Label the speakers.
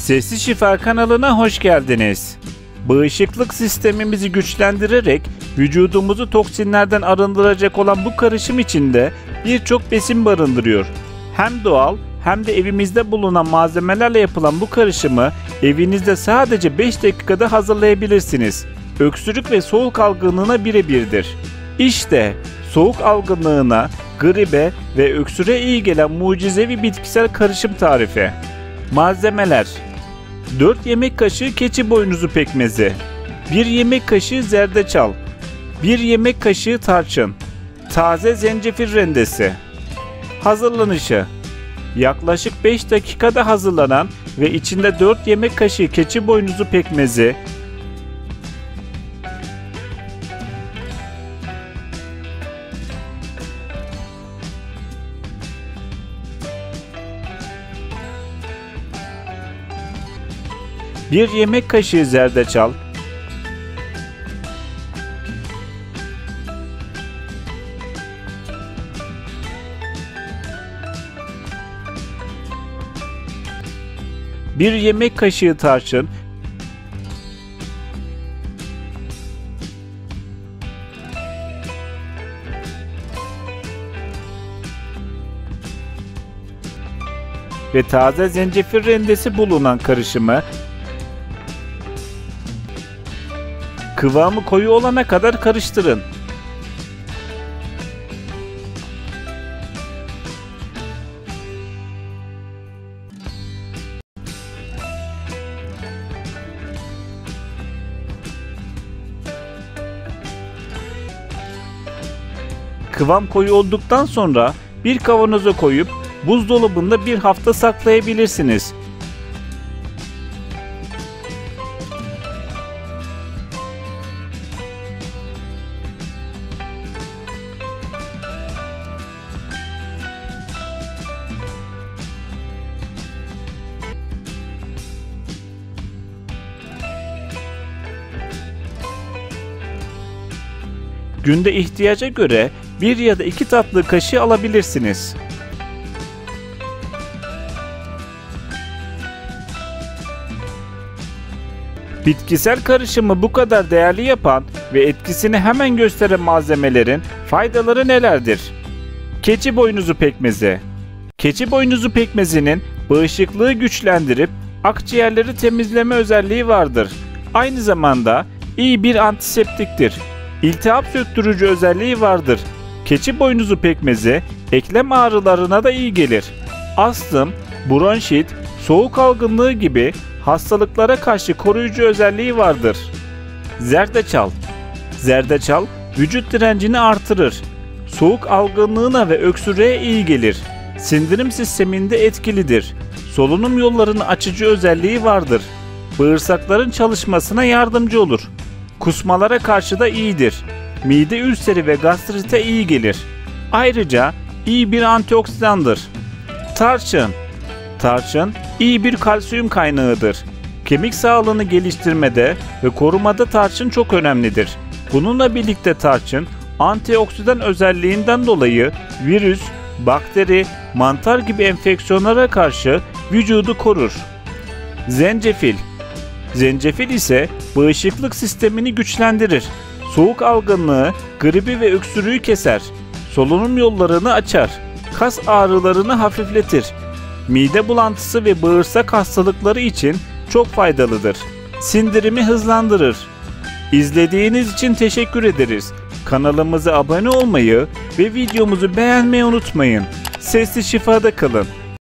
Speaker 1: Sesli Şifa kanalına hoş geldiniz. Bağışıklık sistemimizi güçlendirerek vücudumuzu toksinlerden arındıracak olan bu karışım içinde birçok besin barındırıyor. Hem doğal hem de evimizde bulunan malzemelerle yapılan bu karışımı evinizde sadece 5 dakikada hazırlayabilirsiniz. Öksürük ve soğuk algınlığına birebirdir. İşte soğuk algınlığına, gribe ve öksürüğe iyi gelen mucizevi bitkisel karışım tarifi. Malzemeler: 4 yemek kaşığı keçi boynuzu pekmezi, 1 yemek kaşığı zerdeçal, 1 yemek kaşığı tarçın, taze zencefil rendesi. Hazırlanışı: yaklaşık 5 dakikada hazırlanan ve içinde 4 yemek kaşığı keçi boynuzu pekmezi, 1 yemek kaşığı zerdeçal, 1 yemek kaşığı tarçın, 1 taze zencefil rendesi bulunan karışımı kıvamı koyu olana kadar karıştırın. Kıvam koyu olduktan sonra bir kavanoza koyup buzdolabında bir hafta saklayabilirsiniz. Günde ihtiyaca göre 1 ya da 2 tatlı kaşığı alabilirsiniz. Bitkisel karışımı bu kadar değerli yapan ve etkisini hemen gösteren malzemelerin faydaları nelerdir? Keçi boynuzu pekmezi. Keçi boynuzu pekmezinin bağışıklığı güçlendirip akciğerleri temizleme özelliği vardır. Aynı zamanda iyi bir antiseptiktir. İltihap söktürücü özelliği vardır. Keçi boynuzu pekmezi eklem ağrılarına da iyi gelir. Astım, bronşit, soğuk algınlığı gibi hastalıklara karşı koruyucu özelliği vardır. Zerdeçal. Zerdeçal vücut direncini artırır. Soğuk algınlığına ve öksürüğe iyi gelir. Sindirim sisteminde etkilidir. Solunum yollarını açıcı özelliği vardır. Bağırsakların çalışmasına yardımcı olur. Kusmalara karşı da iyidir. Mide ülseri ve gastrite iyi gelir. Ayrıca iyi bir antioksidandır. Tarçın. Tarçın iyi bir kalsiyum kaynağıdır. Kemik sağlığını geliştirmede ve korumada tarçın çok önemlidir. Bununla birlikte tarçın antioksidan özelliğinden dolayı virüs, bakteri, mantar gibi enfeksiyonlara karşı vücudu korur. Zencefil. Zencefil ise bağışıklık sistemini güçlendirir. Soğuk algınlığı, gribi ve öksürüğü keser. Solunum yollarını açar. Kas ağrılarını hafifletir. Mide bulantısı ve bağırsak hastalıkları için çok faydalıdır. Sindirimi hızlandırır. İzlediğiniz için teşekkür ederiz. Kanalımıza abone olmayı ve videomuzu beğenmeyi unutmayın. Sesli Şifada kalın.